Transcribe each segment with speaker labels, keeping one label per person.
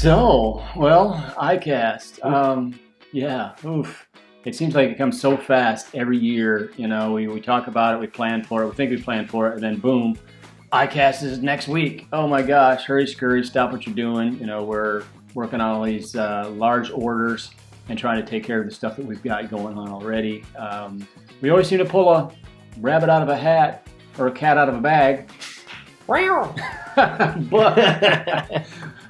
Speaker 1: So, well, ICAST. Yeah, oof. It seems like it comes so fast every year. You know, we talk about it, we plan for it, we think we plan for it, and then boom, ICAST is next week. Oh my gosh, hurry, scurry, stop what you're doing. You know, we're working on all these large orders and trying to take care of the stuff that we've got going on already. We always seem to pull a rabbit out of a hat or a cat out of a bag.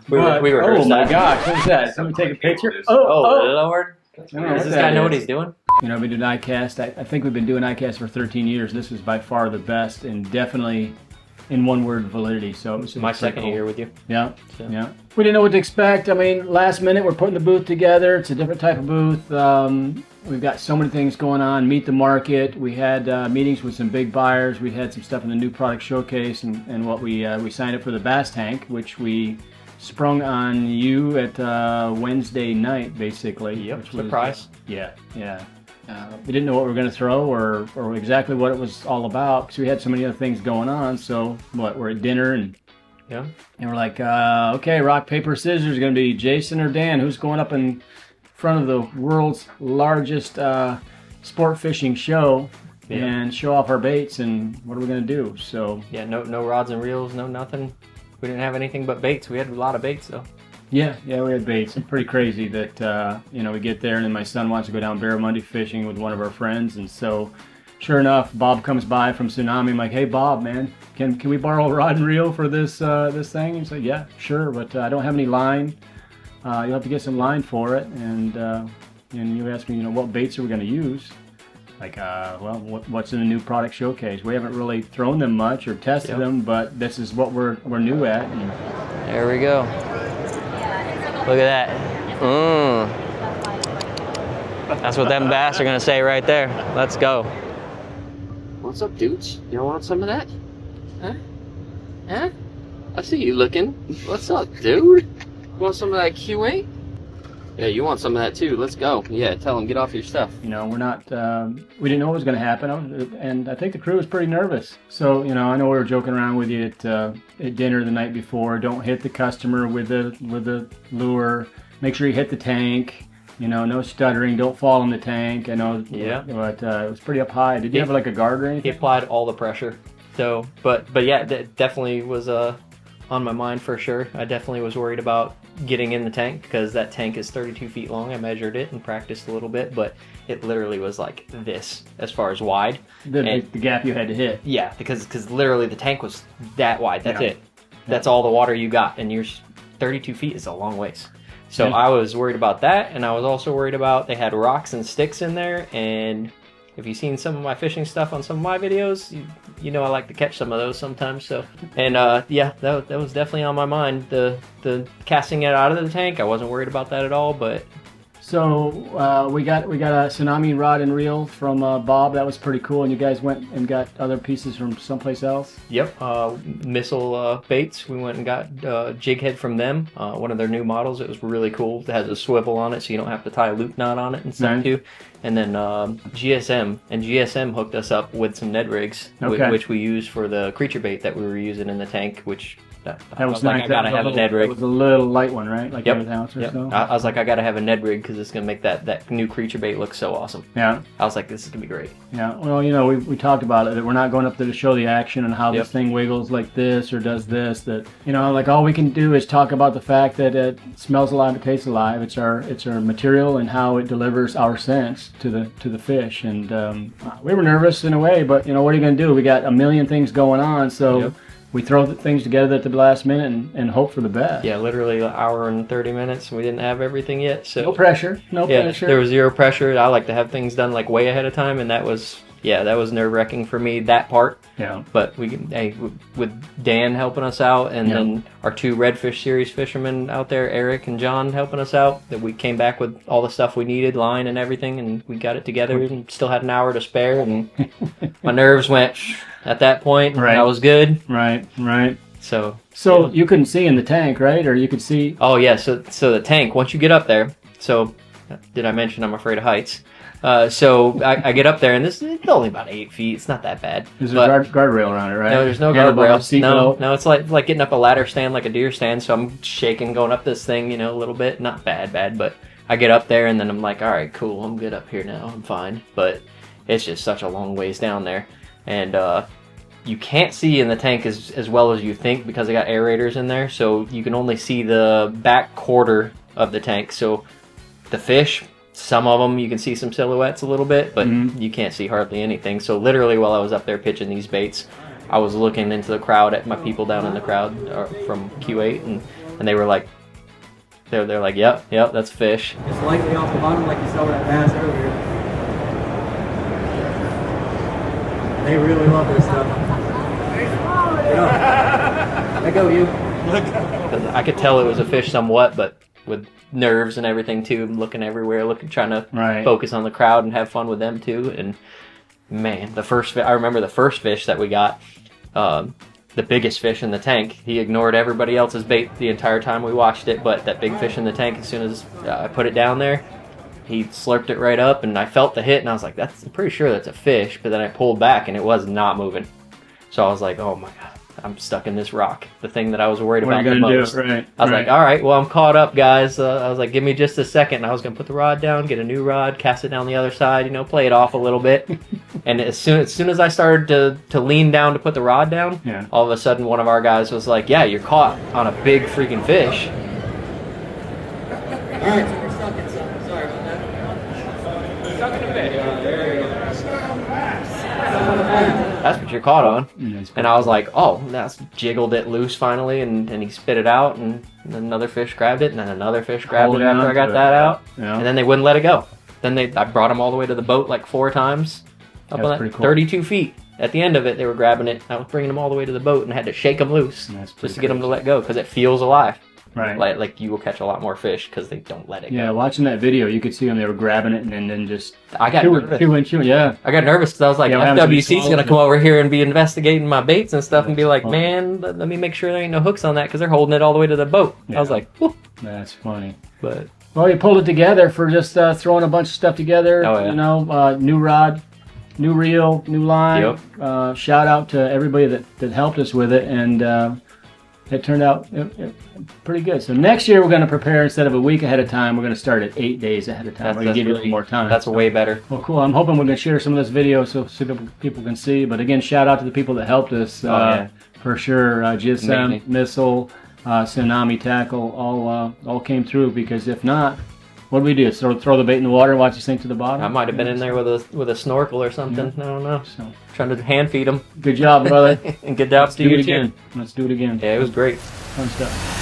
Speaker 1: but
Speaker 2: we were
Speaker 1: oh my gosh, what is that? Somebody take a picture?
Speaker 2: Oh Lord.
Speaker 1: Does
Speaker 2: this guy know what he's doing?
Speaker 1: You know, we did ICAST. I think we've been doing ICAST for 13 years. This is by far the best and definitely in one word validity. So
Speaker 2: this is my second year with you.
Speaker 1: Yeah, so. Yeah. We didn't know what to expect. I mean, last minute we're putting the booth together. It's a different type of booth. We've got so many things going on. Meet the market. We had meetings with some big buyers. We had some stuff in the new product showcase, and what we signed up for the bass tank, which we sprung on you at Wednesday night, basically.
Speaker 2: Yep, surprise.
Speaker 1: Yeah. We didn't know what we were going to throw or exactly what it was all about because we had so many other things going on. So we're at dinner and we're like, okay, rock, paper, scissors is going to be Jason or Dan. Who's going up in front of the world's largest sport fishing show and show off our baits, and what are we going to do? So
Speaker 2: no rods and reels, no nothing. We didn't have anything but baits. We had a lot of baits though.
Speaker 1: Yeah, we had baits. It's pretty crazy that we get there and then my son wants to go down barramundi fishing with one of our friends, and so sure enough, Bob comes by from Tsunami. I'm like, hey Bob, man, can we borrow a rod and reel for this thing? He's like, yeah, sure, but I don't have any line. You'll have to get some line for it, and you asked me, what baits are we going to use? Like, what's in the new product showcase? We haven't really thrown them much or tested them, but this is what we're new at. And
Speaker 2: there we go. Look at that. That's what them bass are gonna say right there. Let's go.
Speaker 3: What's up, dudes? You don't want some of that? Huh? I see you looking. What's up, dude? You want some of that QA? Yeah, you want some of that too. Let's go. Yeah, tell them, get off your stuff.
Speaker 1: We're not, we didn't know what was going to happen, and I think the crew was pretty nervous. So, I know we were joking around with you at dinner the night before. Don't hit the customer with the lure. Make sure you hit the tank. No stuttering. Don't fall in the tank. I know.
Speaker 2: Yeah.
Speaker 1: But it was pretty up high. Did you have like a guard or anything?
Speaker 2: He applied all the pressure. So, but yeah, that definitely was on my mind for sure. I definitely was worried about getting in the tank because that tank is 32 feet long. I measured it and practiced a little bit, but it literally was like this as far as wide.
Speaker 1: The gap you had to hit.
Speaker 2: Yeah, because literally the tank was that wide. That's it. That's all the water you got, and you're 32 feet is a long ways. So I was worried about that, and I was also worried about they had rocks and sticks in there, and if you've seen some of my fishing stuff on some of my videos, you know I like to catch some of those sometimes. So, and that was definitely on my mind. The casting it out of the tank, I wasn't worried about that at all. But
Speaker 1: so we got a Tsunami rod and reel from Bob. That was pretty cool. And you guys went and got other pieces from someplace else.
Speaker 2: Yep, missile baits. We went and got jig head from them. One of their new models. It was really cool. It has a swivel on it, so you don't have to tie a loop knot on it and stuff too. And then GSM hooked us up with some Ned rigs, which we used for the creature bait that we were using in the tank, which
Speaker 1: that was
Speaker 2: nice.
Speaker 1: Like,
Speaker 2: I gotta have a Ned rig.
Speaker 1: It was a little light one, right? Like an ounce or so?
Speaker 2: I was like, I gotta have a Ned rig because it's gonna make that new creature bait look so awesome.
Speaker 1: Yeah.
Speaker 2: I was like, this is gonna be great.
Speaker 1: Yeah, well, we talked about it, that we're not going up there to show the action and how this thing wiggles like this or does this, that, like all we can do is talk about the fact that it smells alive, it tastes alive. It's our material and how it delivers our sense to the fish. And we were nervous in a way, but what are you going to do? We got a million things going on, so we throw things together at the last minute and hope for the best.
Speaker 2: Yeah, literally an hour and 30 minutes. We didn't have everything yet, so
Speaker 1: no pressure.
Speaker 2: There was zero pressure. I like to have things done like way ahead of time, and that was nerve-wracking for me, that part.
Speaker 1: Yeah.
Speaker 2: But with Dan helping us out, and then our two Redfish Series fishermen out there, Eric and John, helping us out, that we came back with all the stuff we needed, line and everything, and we got it together and still had an hour to spare, and my nerves went at that point.
Speaker 1: Right.
Speaker 2: I was good.
Speaker 1: Right.
Speaker 2: So
Speaker 1: you couldn't see in the tank, right? Or you could see...
Speaker 2: Oh, yeah. So the tank, once you get up there... So, did I mention I'm afraid of heights? So I get up there, and this is only about 8 feet. It's not that bad.
Speaker 1: There's a guardrail around it, right?
Speaker 2: No, there's no guardrail. No, it's like getting up a ladder stand, like a deer stand. So I'm shaking, going up this thing, a little bit. Not bad, but I get up there, and then I'm like, all right, cool. I'm good up here now. I'm fine. But it's just such a long ways down there, and you can't see in the tank as well as you think because they got aerators in there. So you can only see the back quarter of the tank. So the fish. Some of them you can see some silhouettes a little bit, but you can't see hardly anything. So literally while I was up there pitching these baits, I was looking into the crowd at my people down in the crowd from Q8, and they were like, they're like, yep, that's fish.
Speaker 4: It's likely off the bottom like you saw that bass earlier. They really love this stuff. Yeah. Let go, you.
Speaker 2: 'Cause I could tell it was a fish somewhat, but with nerves and everything too, looking everywhere, trying to focus on the crowd and have fun with them too. And man, I remember the first fish that we got, the biggest fish in the tank. He ignored everybody else's bait the entire time we watched it, but that big fish in the tank, as soon as I put it down there, he slurped it right up, and I felt the hit, and I was like, I'm pretty sure that's a fish. But then I pulled back, and it was not moving. So I was like, oh my god. I'm stuck in this rock. The thing that I was worried about the most. I was like, all right, well, I'm caught up, guys. I was like, give me just a second. And I was going to put the rod down, get a new rod, cast it down the other side, play it off a little bit. And as soon as I started to lean down to put the rod down, all of a sudden one of our guys was like, yeah, you're caught on a big freaking fish.
Speaker 4: All right, so we're stuck in something. Sorry about that.
Speaker 2: Stuck in a fish. That's what you're caught on. And I was like, oh, that's jiggled it loose finally, and he spit it out, and another fish grabbed it, and then another fish grabbed it after I got that out. Yeah. And then they wouldn't let it go. Then I brought them all the way to the boat like 4 times. Up on that, cool. 32 feet. At the end of it, they were grabbing it. I was bringing them all the way to the boat and had to shake them loose just to get them to let go because it feels alive.
Speaker 1: Right.
Speaker 2: Like you will catch a lot more fish because they don't let it go.
Speaker 1: Yeah, watching that video, you could see them. They were grabbing it and then just
Speaker 2: I got nervous.
Speaker 1: Yeah.
Speaker 2: I got nervous because I was like, FWC's going to come over here and be investigating my baits and stuff and be like, man, let me make sure there ain't no hooks on that because they're holding it all the way to the boat. Yeah. I was like, whoop.
Speaker 1: That's funny.
Speaker 2: But
Speaker 1: well, you pulled it together for just throwing a bunch of stuff together.
Speaker 2: Oh, yeah.
Speaker 1: New rod, new reel, new line.
Speaker 2: Yep.
Speaker 1: Shout out to everybody that helped us with it, and it turned out pretty good. So next year we're going to prepare instead of a week ahead of time. We're going to start at 8 days ahead of time. We're going to give you a little more time.
Speaker 2: That's way better.
Speaker 1: Well, cool. I'm hoping we're going to share some of this video so people can see. But again, shout out to the people that helped us for sure. GSM, Missile, Tsunami Tackle, all came through, because if not, what do we do? So throw the bait in the water and watch it sink to the bottom?
Speaker 2: I might have been in there with a snorkel or something. I don't know. So trying to hand feed them.
Speaker 1: Good job, brother.
Speaker 2: And good job to you
Speaker 1: again. Let's do it again.
Speaker 2: Yeah, it was great.
Speaker 1: Fun stuff.